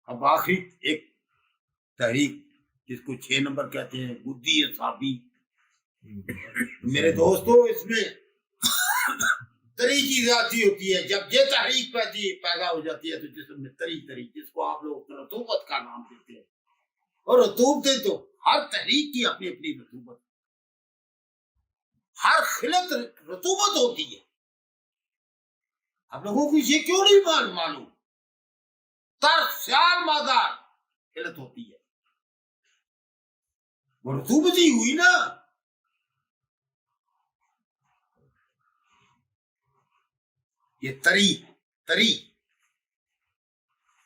अब आखिरी एक तहरीक जिसको 6 नंबर कहते हैं, बुद्धि साबी। मेरे दोस्तों, इसमें तरी की जाती होती है। जब ये तहरीक पैदा हो जाती है तो जिसमें तरी जिसको आप लोग रतूबत का नाम देते हैं, और रतूबत तो हर तहरीक की अपनी अपनी रतूबत, हर खिलत रतूबत होती है। आप लोगों को ये क्यों नहीं मालूम? तरस्याल मादार खिलत होती है, वो रतूबत ही हुई ना। ये तरी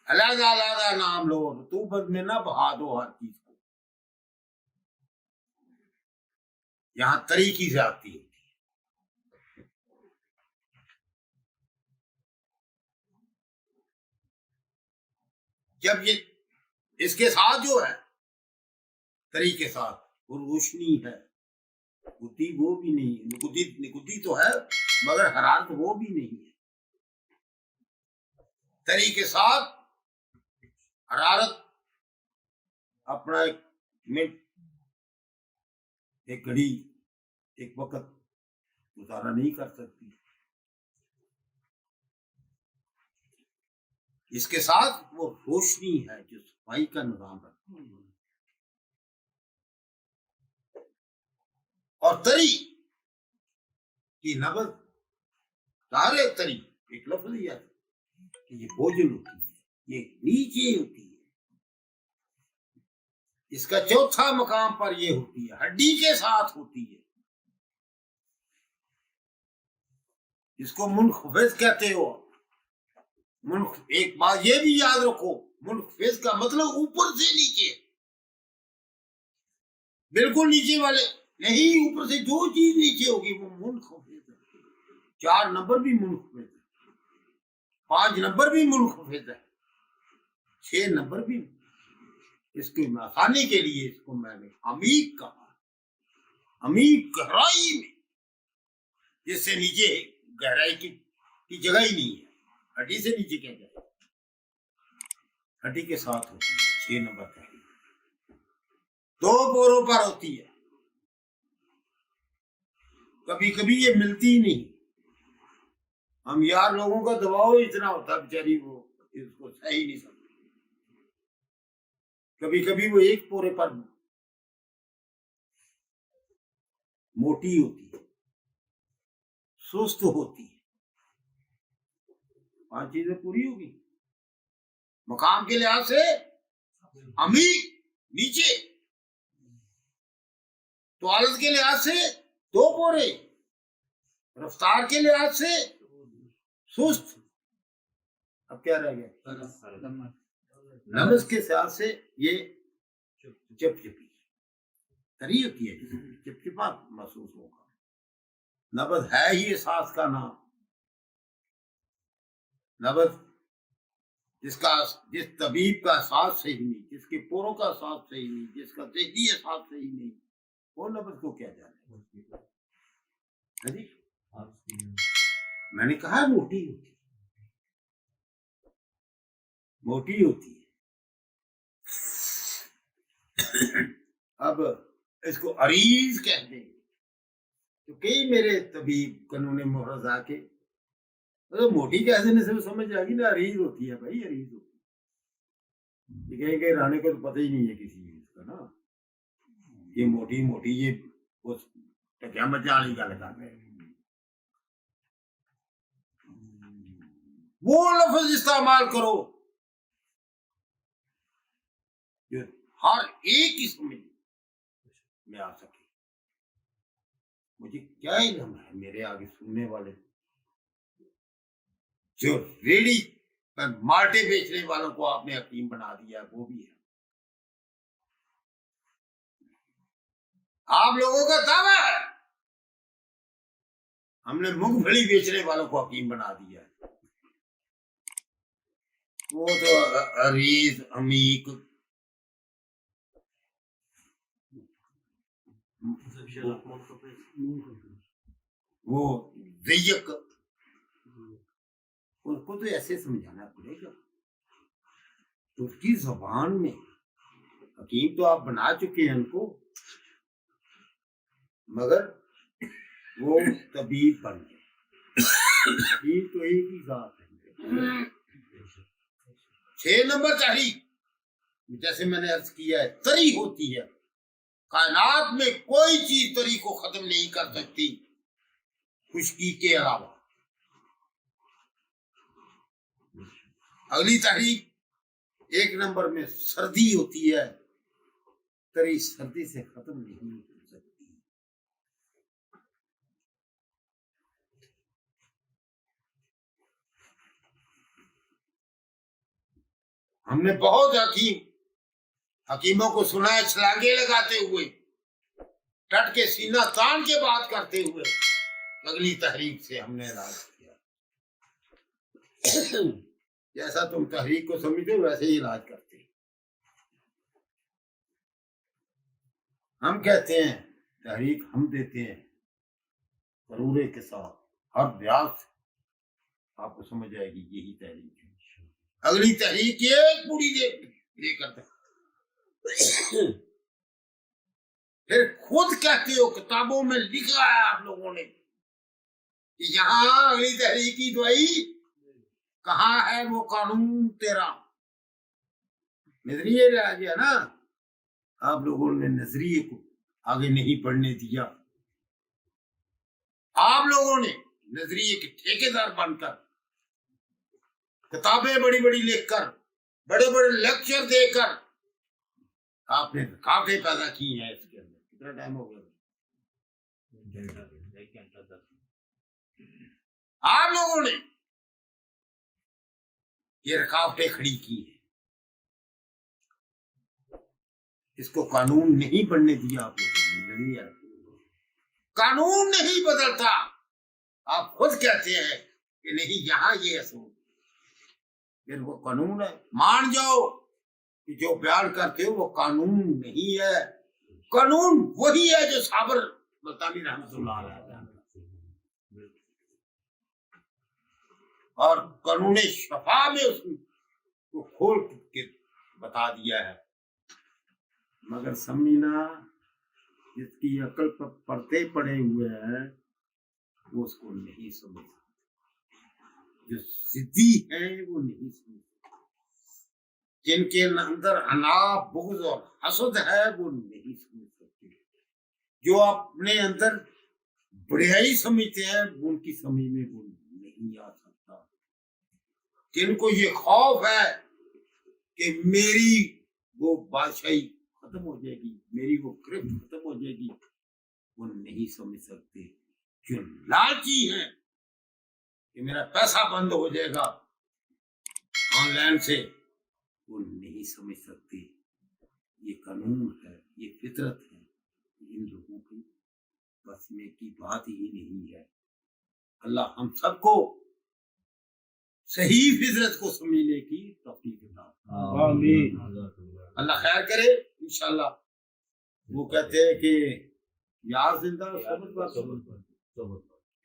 अलग अलग नाम लो, रतूबत में ना बहा दो हर चीज को। यहां तरी की जाती है। जब ये इसके साथ जो है, तरी के साथ वो रोशनी है, गुद्दी वो भी नहीं है, गुद्दी तो है मगर हरारत वो भी नहीं है। तरी के साथ हरारत अपना एक मिनट, एक घड़ी, एक वक्त गुजारा नहीं कर सकती। इसके साथ वो रोशनी है जो सफाई का निजाम रखती है। और तरी की नबज, सारे तरी एक लफ्ज ही है कि ये भोजन होती है, ये नीचे होती है। इसका चौथा मकाम पर ये होती है, हड्डी के साथ होती है। इसको मुनखफिज कहते हो। एक बात ये भी याद रखो, मुनखफिज का मतलब ऊपर से नीचे, बिल्कुल नीचे वाले नहीं, ऊपर से जो चीज नीचे होगी वो मुनखफिज है। 4 नंबर भी मुनखफिज है, 5 नंबर भी मुनखफिज है, 6 नंबर भी। इसकी आसानी के लिए इसको मैंने अमीक कहा। अमीक गहराई में, जिससे नीचे गहराई की जगह ही नहीं है। हड्डी से नीचे क्या जाए, हड्डी के साथ होती है। 6 नंबर का 2 बोरों पर होती है। कभी कभी ये मिलती ही नहीं। हम यार लोगों का दबाव इतना होता है, बेचारी वो इसको सही नहीं सकती। कभी कभी वो 1 पोरे पर मोटी होती है, सुस्त होती है। 5 चीजें पूरी होगी। मकाम के लिहाज से अमीर नीचे, तौलत के लिहाज से 2 पोरे, रफ्तार के लिहाज से सुस्त। अब क्या रह गया? नमज के लिहाज से ये चिपचिपी तरी होती है, चिपचिपा महसूस होगा। नबज है ही एहसास का नाम। नबज जिस तबीब का एहसास सही नहीं, जिसके पोरों का एहसास सही नहीं, जिसका ज़हनी एहसास सही नहीं, वो नबज को क्या जाने। मैंने कहा मोटी होती है। अब इसको अरीज कहते हैं। तो कई मेरे तबीब कानून मोहरज आके, मतलब मोटी कह देने से समझ आ गई ना, अरीज होती है भाई, अरीज होती है। कहीं रहने को तो पता ही नहीं है किसी चीज का ना, ये मोटी ये क्या मजा वाली गल कर रहे हैं। वो लफ्ज इस्तेमाल करो जो हर एक किस्म में आ सके। मुझे क्या इल्म है मेरे आगे सुनने वाले जो रेडी पर माल्टे बेचने वालों को आपने हकीम बना दिया, वो भी है। आप लोगों का दावा है हमने मूंगफली बेचने वालों को हकीम बना दिया। वो तो अरीज अमीक, वो ज़य्यक, उनको तो ऐसे समझाना पड़ेगा। तुर्की जबान में हकीम तो आप बना चुके हैं उनको, मगर वो तबीब बन गए। तबीब तो एक ही बात है। 6 नंबर तहरीक, जैसे मैंने अर्ज किया है, तरी होती है। कायनात में कोई चीज तरी को खत्म नहीं कर सकती खुश्की के अलावा। अगली तहरीक 1 नंबर में सर्दी होती है। तरी सर्दी से खत्म नहीं हो सकती। हमने बहुत हकीमों को सुना है छलांगे लगाते हुए, टट के सीना तान के बात करते हुए अगली तहरीक से हमने इलाज किया। जैसा तुम तहरीक को समझते हो वैसे ही इलाज करते हैं। हम कहते हैं तहरीक हम देते हैं जरूरे के साथ, हर ब्याज आपको समझ आएगी यही तहरीक है। अगली तहरीक एक पूरी लेकर फिर खुद कहते हो, किताबों में लिखा है आप लोगों ने कि यहाँ अगली तहरीक की दवाई कहाँ है, वो कानून तेरा नजरिए रह गया ना। आप लोगों ने नजरिए को आगे नहीं बढ़ने दिया। आप लोगों ने नजरिए के ठेकेदार बनकर किताबें बड़ी बड़ी लिखकर, बड़े बड़े लेक्चर देकर आपने काफी पैदा की है। इसके अंदर कितना टाइम हो गया? आप लोगों ने ये रुकावटें खड़ी की है, इसको कानून नहीं बनने दिया आप लोगों ने। कानून नहीं बदलता, आप खुद कहते हैं कि नहीं यहाँ ये असूल, फिर वो कानून है। मान जाओ कि जो बयान करते हो वो कानून नहीं है। कानून वही है जो साबर मुल्तानी रहमतुल्लाह अलैह और कानून शफा में उसको खोल के बता दिया है। मगर समझना, जिसकी अकल पर पर्दे पड़े हुए हैं वो उसको नहीं समझ, जो जिद्दी है वो नहीं समझ, जिनके अंदर अना, बुग़्ज़ और हसद है वो नहीं समझ सकते। जो अपने अंदर बढ़ियाई समझते हैं उनकी समझ में वो नहीं आ सकता। जिनको ये खौफ है कि मेरी वो बादशाही खत्म हो जाएगी, मेरी वो गिरफ्त खत्म हो जाएगी, वो नहीं समझ सकते। जो लालची है कि मेरा पैसा बंद हो जाएगा ऑनलाइन से, वो नहीं समझ सकते। ये कानून है, ये फितरत है, इन लोगों की बस में की बात ही नहीं है। अल्लाह हम सबको सही फितरत को समझने की तौफीक देता है। आमीन। अल्लाह खैर करे इंशाल्लाह। वो कहते हैं कि यार जिंदा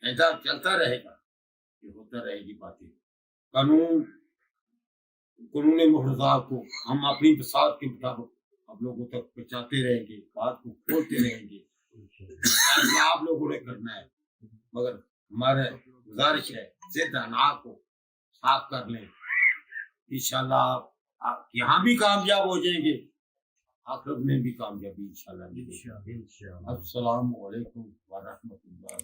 ऐसा चलता रहेगा, ये होता रहेगी बातें। कानून मुहर्रज़ात को हम अपनी बसात के मुताबिक आप लोगों तक पहुंचाते रहेंगे, बात को खोलते रहेंगे। ऐसा आप लोगों ने करना है, मगर हमारे गुजारिश है ज़िद अना को साफ कर लें। इंशाल्लाह आप यहाँ भी कामयाब हो जाएंगे, आखिरत में भी कामयाबी इंशाल्लाह मिलेगी। अस्सलामु अलैकुम व रहमतुल्लाह।